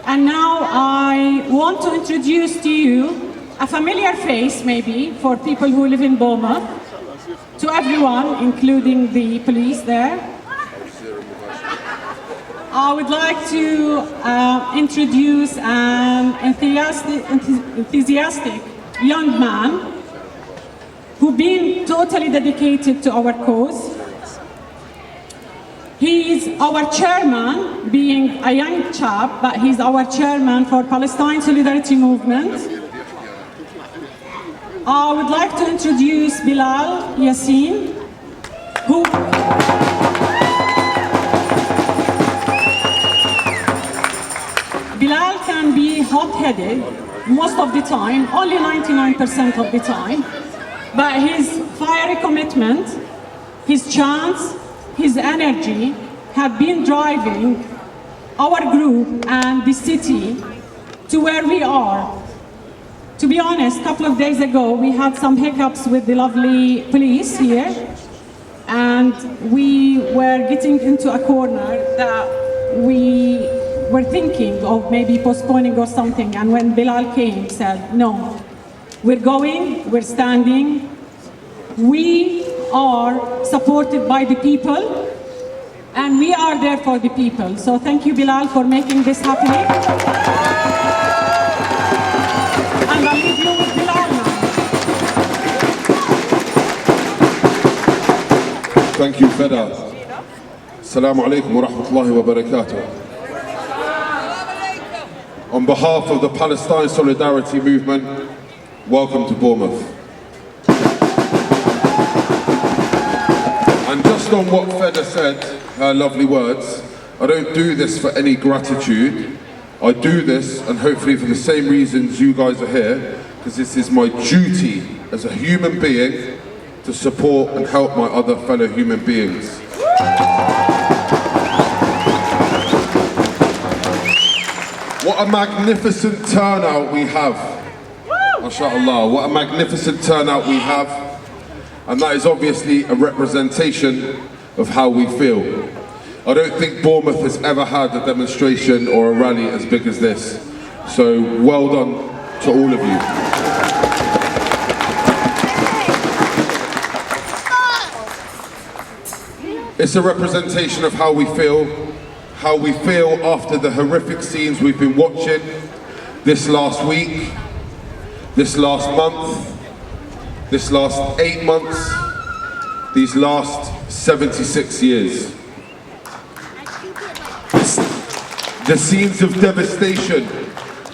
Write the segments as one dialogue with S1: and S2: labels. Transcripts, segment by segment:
S1: And now I want to introduce to you a familiar face, maybe, for people who live in Bournemouth, to everyone, including the police there. I would like to introduce an enthusiastic young man who's been totally dedicated to our cause. He's our chairman, being a young chap, but he's our chairman for Palestine Solidarity Movement. I would like to introduce Bilal Yassin, who Bilal can be hot-headed most of the time, only 99% of the time, but his fiery commitment, his chance, his energy have been driving our group and the city to where we are. To be honest, a couple of days ago we had some hiccups with the lovely police here, and we were getting into a corner that we were thinking of maybe postponing or something, and when Bilal came, said, no, we're going, we're standing, we are supported by the people, and we are there for the people. So thank you, Bilal, for making this happening. And I'll leave you with Bilal now.
S2: Thank you, Feda. Assalamu alaikum wa rahmatullahi wa barakatuh. On behalf of the Palestine Solidarity Movement, welcome to Bournemouth. And just on what Feda said, her lovely words, I don't do this for any gratitude. I do this, and hopefully for the same reasons you guys are here, because this is my duty as a human being to support and help my other fellow human beings. What a magnificent turnout we have. MashaAllah, what a magnificent turnout we have. And that is obviously a representation of how we feel. I don't think Bournemouth has ever had a demonstration or a rally as big as this. So well done to all of you. It's a representation of how we feel after the horrific scenes we've been watching this last week, this last month, this last 8 months, these last 76 years. The scenes of devastation,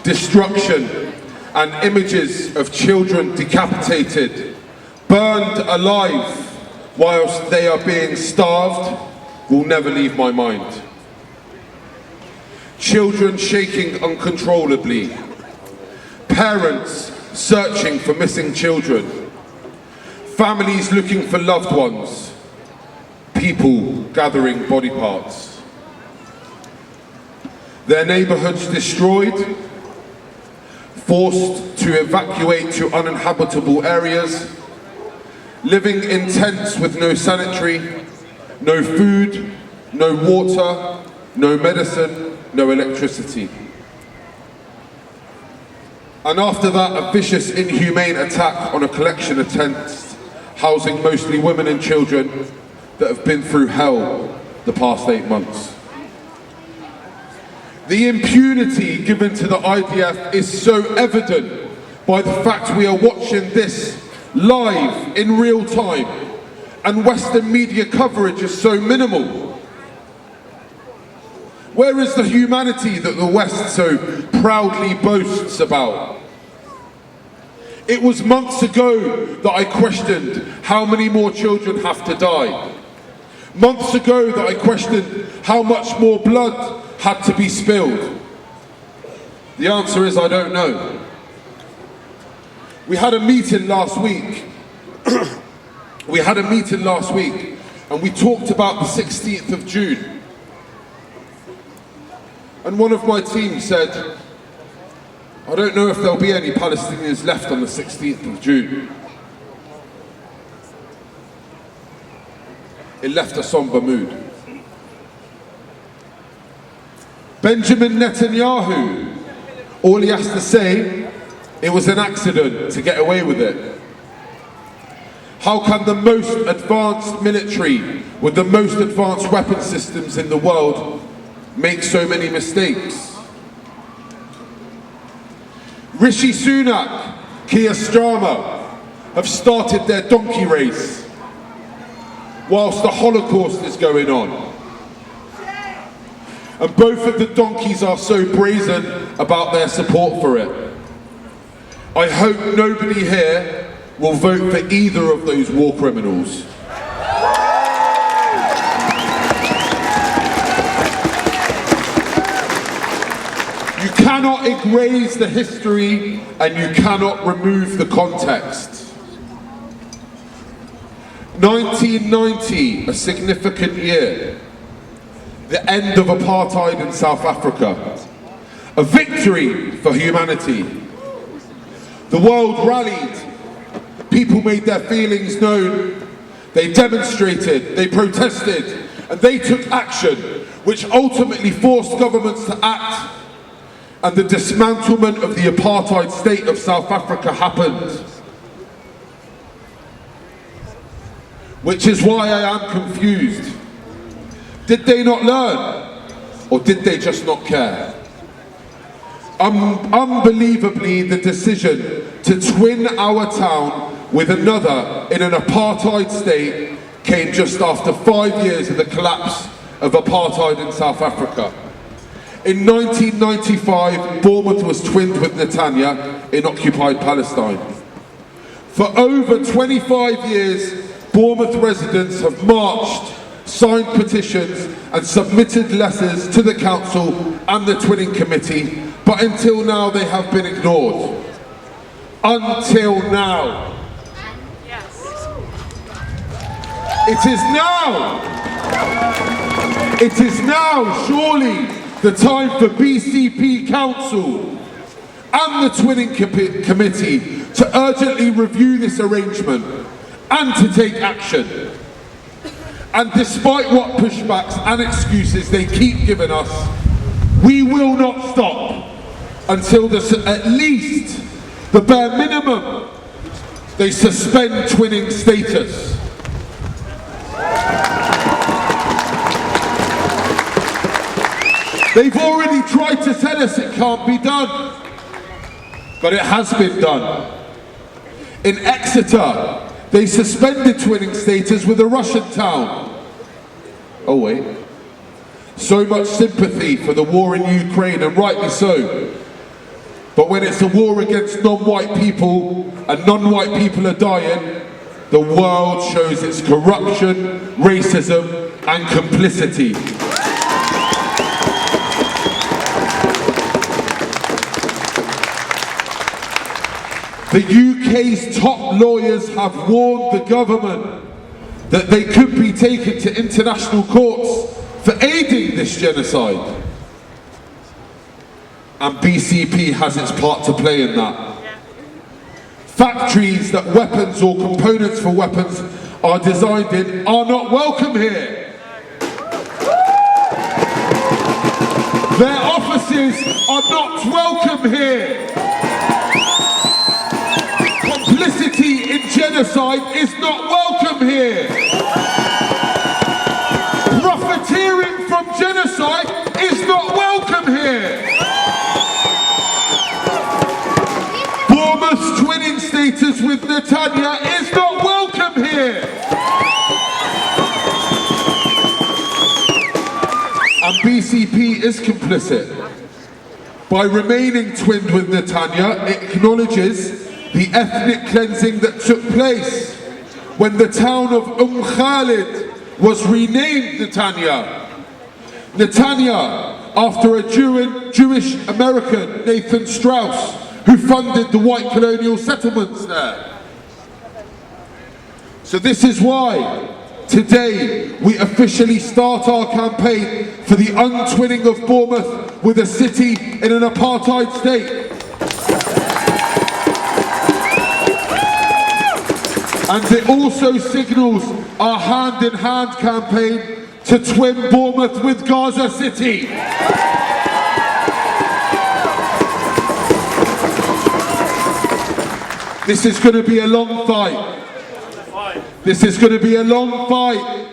S2: destruction, and images of children decapitated, burned alive whilst they are being starved will never leave my mind. Children shaking uncontrollably, parents searching for missing children, families looking for loved ones, people gathering body parts. Their neighbourhoods destroyed, forced to evacuate to uninhabitable areas, living in tents with no sanitary, no food, no water, no medicine, no electricity. And after that, a vicious, inhumane attack on a collection of tents housing mostly women and children that have been through hell the past 8 months. The impunity given to the IDF is so evident by the fact we are watching this live in real time, and Western media coverage is so minimal. Where is the humanity that the West so proudly boasts about? It was months ago that I questioned how many more children have to die. Months ago that I questioned how much more blood had to be spilled. The answer is I don't know. We had a meeting last week. And we talked about the 16th of June. And one of my team said, I don't know if there'll be any Palestinians left on the 16th of June. It left a somber mood. Benjamin Netanyahu, all he has to say, it was an accident to get away with it. How can the most advanced military with the most advanced weapon systems in the world make so many mistakes? Rishi Sunak, Keir Starmer have started their donkey race whilst the Holocaust is going on. And both of the donkeys are so brazen about their support for it. I hope nobody here will vote for either of those war criminals. You cannot erase the history and you cannot remove the context. 1990, a significant year. The end of apartheid in South Africa. A victory for humanity. The world rallied. People made their feelings known. They demonstrated, they protested, and they took action, which ultimately forced governments to act. And the dismantlement of the apartheid state of South Africa happened. Which is why I am confused. Did they not learn? Or did they just not care? Unbelievably, the decision to twin our town with another in an apartheid state came just after 5 years of the collapse of apartheid in South Africa. In 1995, Bournemouth was twinned with Netanya in occupied Palestine. For over 25 years, Bournemouth residents have marched, signed petitions and submitted letters to the council and the twinning committee, but until now they have been ignored. Until now. It is now surely the time for BCP Council and the twinning committee to urgently review this arrangement and to take action. And despite what pushbacks and excuses they keep giving us, we will not stop until at least the bare minimum they suspend twinning status. They've already tried to tell us it can't be done, but it has been done. In Exeter, they suspended twinning status with a Russian town. Oh wait. So much sympathy for the war in Ukraine, and rightly so. But when it's a war against non-white people, and non-white people are dying, the world shows its corruption, racism, and complicity. The UK's top lawyers have warned the government that they could be taken to international courts for aiding this genocide. And BCP has its part to play in that. Factories that weapons or components for weapons are designed in are not welcome here. Their offices are not welcome here. Complicity in genocide is not welcome here. Profiteering from genocide is not welcome here. Bournemouth's twinning status with Netanya is not welcome here. And BCP is complicit. By remaining twinned with Netanya, it acknowledges the ethnic cleansing that took place when the town of Khalid was renamed Netanya. Netanya, after a Jewish American, Nathan Strauss, who funded the white colonial settlements there. So this is why today we officially start our campaign for the untwinning of Bournemouth with a city in an apartheid state. And it also signals our hand-in-hand campaign to twin Bournemouth with Gaza City. This is going to be a long fight. This is going to be a long fight.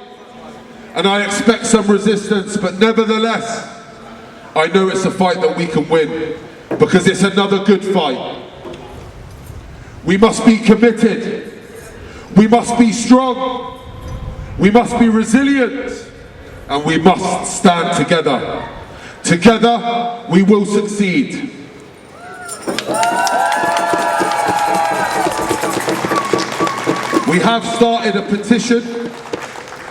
S2: And I expect some resistance, but nevertheless, I know it's a fight that we can win, because it's another good fight. We must be committed. We must be strong. We must be resilient. And we must stand together. Together, we will succeed. We have started a petition.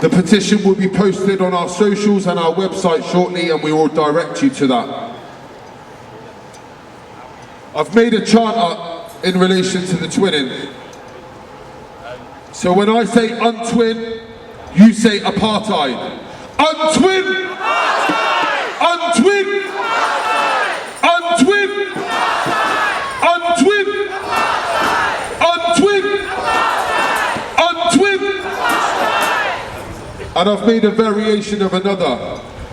S2: The petition will be posted on our socials and our website shortly, and we will direct you to that. I've made a chant up in relation to the twinning. So when I say untwin, you say apartheid. Untwin! Untwin! Untwin! Untwin! Untwin! Untwin! And I've made a variation of another.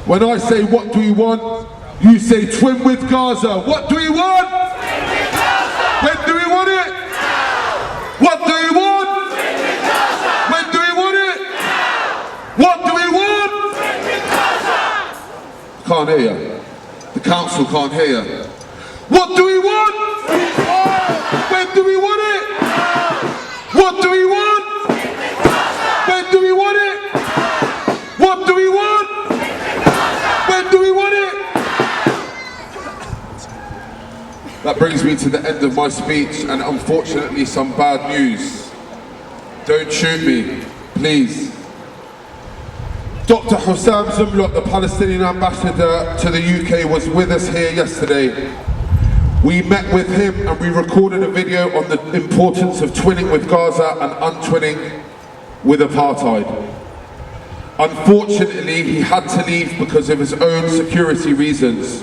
S2: When I say what do we want, you say twin with Gaza. What do we want? Twin with Gaza! When do we want it? Now! What do we want? Twin with Gaza! When do we want it? Now! What do we want? Twin with Gaza! Can't hear you. The council can't hear you. What do we want? Twin with Gaza! When do we want it? Now! What do we want? Twin with Gaza! When do we want it? What do we want? When do we want it? That brings me to the end of my speech, and unfortunately some bad news. Don't shoot me, please. Dr. Husam Zomlot, the Palestinian ambassador to the UK, was with us here yesterday. We met with him and we recorded a video on the importance of twinning with Gaza and untwinning with apartheid. Unfortunately, he had to leave because of his own security reasons.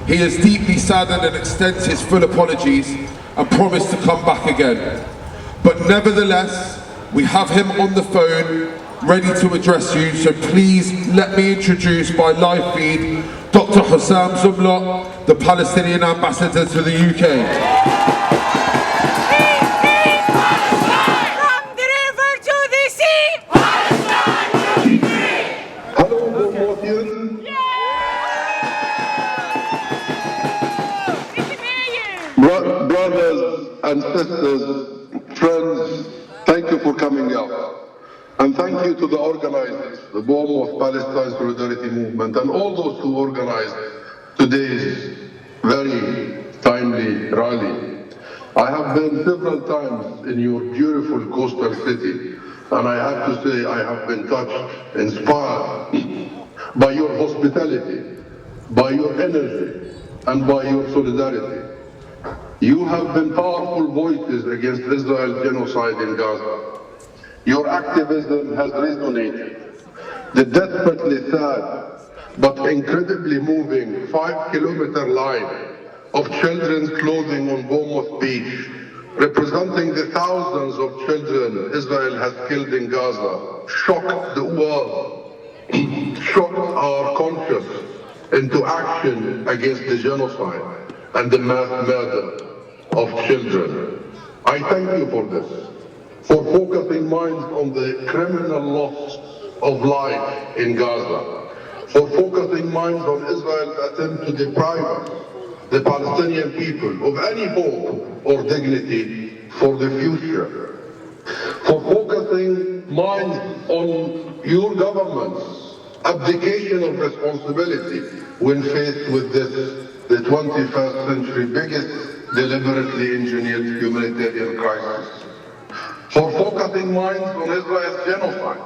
S2: He is deeply saddened and extends his full apologies and promised to come back again. But nevertheless, we have him on the phone, ready to address you, so please let me introduce by live feed Dr. Husam Zomlot, the Palestinian ambassador to the UK.
S3: Brothers and sisters, friends, thank you for coming out. And thank you to the organizers, the Bournemouth Palestine Solidarity Movement, and all those who organized today's very timely rally. I have been several times in your beautiful coastal city, and I have to say I have been touched, inspired by your hospitality, by your energy, and by your solidarity. You have been powerful voices against Israel's genocide in Gaza. Your activism has resonated. The desperately sad but incredibly moving 5-kilometer line of children's clothing on Bournemouth Beach, representing the thousands of children Israel has killed in Gaza, shocked the world, shocked our conscience into action against the genocide and the mass murder of children. I thank you for this, for focusing minds on the criminal loss of life in Gaza, for focusing minds on Israel's attempt to deprive us, the Palestinian people, of any hope or dignity for the future, for focusing minds on your government's abdication of responsibility when faced with this, the 21st century biggest deliberately engineered humanitarian crisis. For focusing minds on Israel's genocide,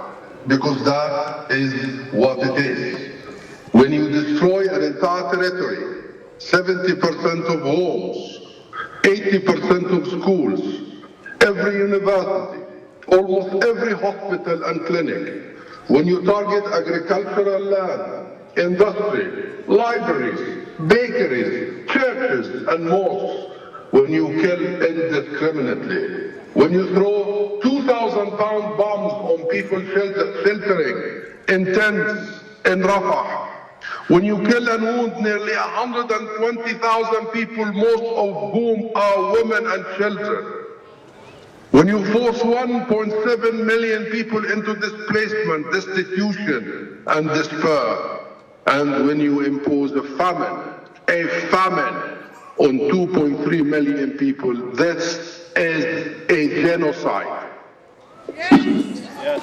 S3: because that is what it is. When you destroy an entire territory, 70% of homes, 80% of schools, every university, almost every hospital and clinic, when you target agricultural land, industry, libraries, bakeries, churches and mosques, when you kill indiscriminately, when you throw 2,000-pound bombs on people sheltering in tents in Rafah, when you kill and wound nearly 120,000 people, most of whom are women and children, When you force 1.7 million people into displacement, destitution, and despair, and when you impose a famine on 2.3 million people, this is a genocide.
S4: Yes.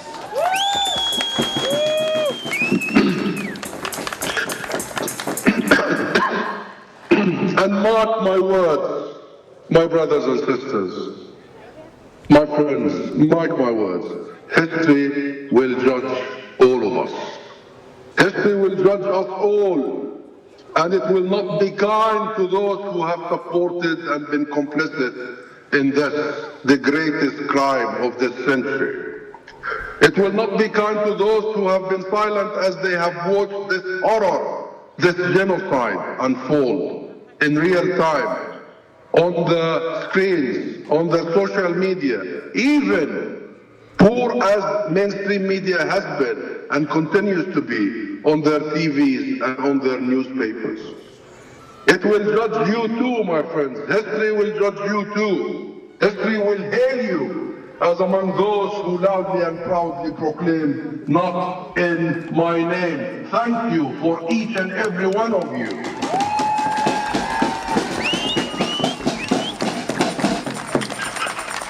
S3: And mark my words, my brothers and sisters, my friends, mark my words, history will judge all of us. History will judge us all, and it will not be kind to those who have supported and been complicit in this, the greatest crime of this century. It will not be kind to those who have been silent as they have watched this horror, this genocide unfold in real time, on the screens, on the social media, even poor as mainstream media has been and continues to be on their TVs and on their newspapers. It will judge you too, my friends. History will judge you too. History will hail you as among those who loudly and proudly proclaim, "Not in my name." Thank you for each and every one of you.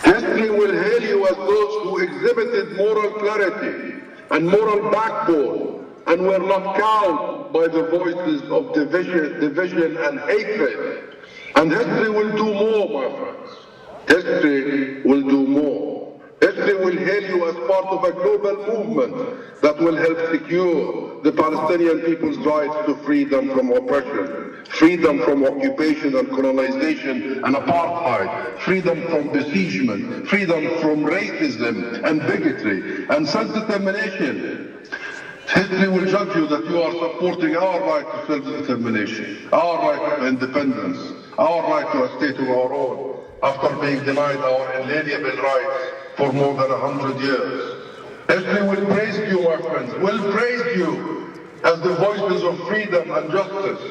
S3: History will hail you as those who exhibited moral clarity and moral backbone and were not cowed by the voices of division and hatred. And history will do more, my friends. History will do more. History will hail you as part of a global movement that will help secure the Palestinian people's rights to freedom from oppression, freedom from occupation and colonization and apartheid, freedom from besiegement, freedom from racism and bigotry and self-determination. History will judge you that you are supporting our right to self-determination, our right to independence, our right to a state of our own, after being denied our inalienable rights for more than 100 years. History will praise you, my friends, will praise you as the voices of freedom and justice.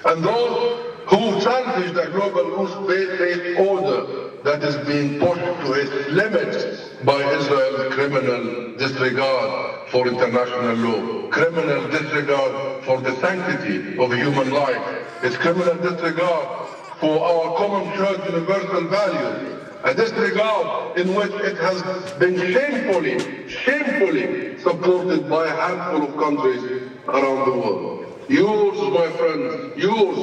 S3: And those who challenge the global rules-based order that is being pushed to its limits by Israel's criminal disregard for international law, criminal disregard for the sanctity of human life, its criminal disregard for our common shared universal values, a disregard in which it has been shamefully supported by a handful of countries around the world. Yours, my friends, yours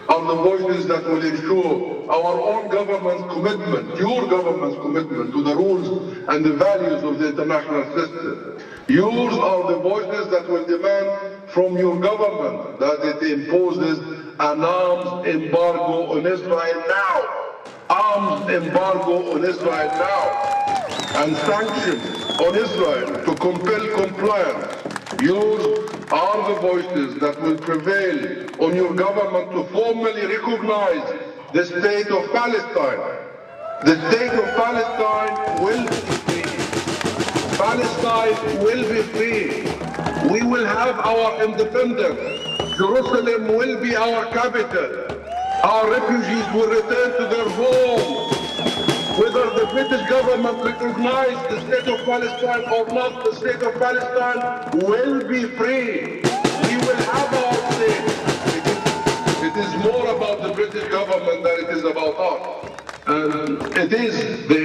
S3: are the voices that will ensure our own government's commitment, your government's commitment to the rules and the values of the international system. Yours are the voices that will demand from your government that it imposes an arms embargo on Israel now. Arms embargo on Israel now. And sanctions on Israel to compel compliance. Yours are the voices that will prevail on your government to formally recognize the state of Palestine. The state of Palestine will be free. Palestine will be free. We will have our independence. Jerusalem will be our capital. Our refugees will return to their homes. Whether the British government recognizes the state of Palestine or not, the state of Palestine will be free. We will have our state. It is more about the British government than it is about us. And it is the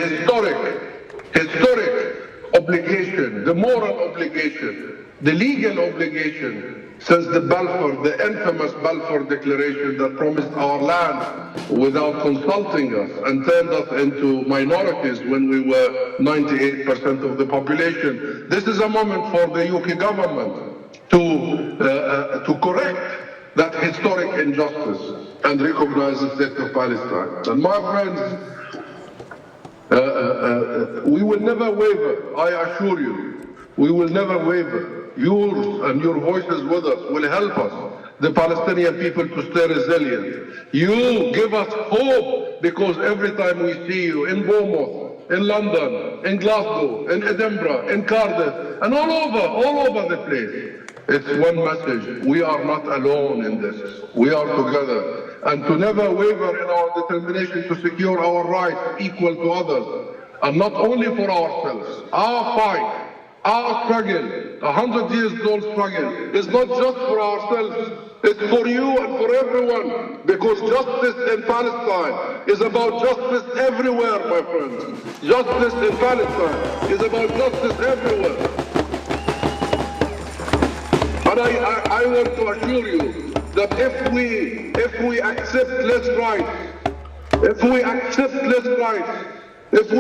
S3: historic obligation, the moral obligation, the legal obligation since the infamous Balfour Declaration that promised our land without consulting us and turned us into minorities when we were 98% of the population. This is a moment for the UK government to correct that historic injustice and recognize the state of Palestine. And my friends, we will never waver, I assure you. We will never waver. Yours and your voices with us will help us, the Palestinian people, to stay resilient. You give us hope, because every time we see you in Bournemouth, in London, in Glasgow, in Edinburgh, in Cardiff, and all over the place, it's one message: we are not alone in this. We are together. And to never waver in our determination to secure our rights equal to others, and not only for ourselves. Our fight, our struggle, 100 years old struggle, is not just for ourselves, it's for you and for everyone, because justice in Palestine is about justice everywhere, my friends. Justice in Palestine is about justice everywhere. And I want to assure you that if we accept less rights, if we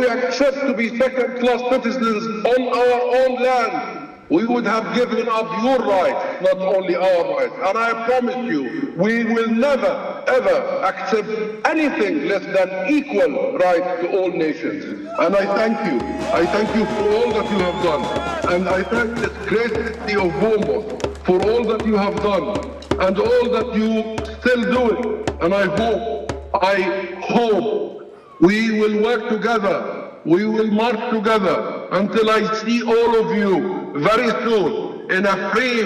S3: accept to be second-class citizens on our own land, we would have given up your rights, not only our rights. And I promise you, we will never, ever accept anything less than equal rights to all nations. And I thank you. I thank you for all that you have done. And I thank this great city of Bournemouth for all that you have done and all that you still do. And I hope we will work together. We will march together until I see all of you very soon in a free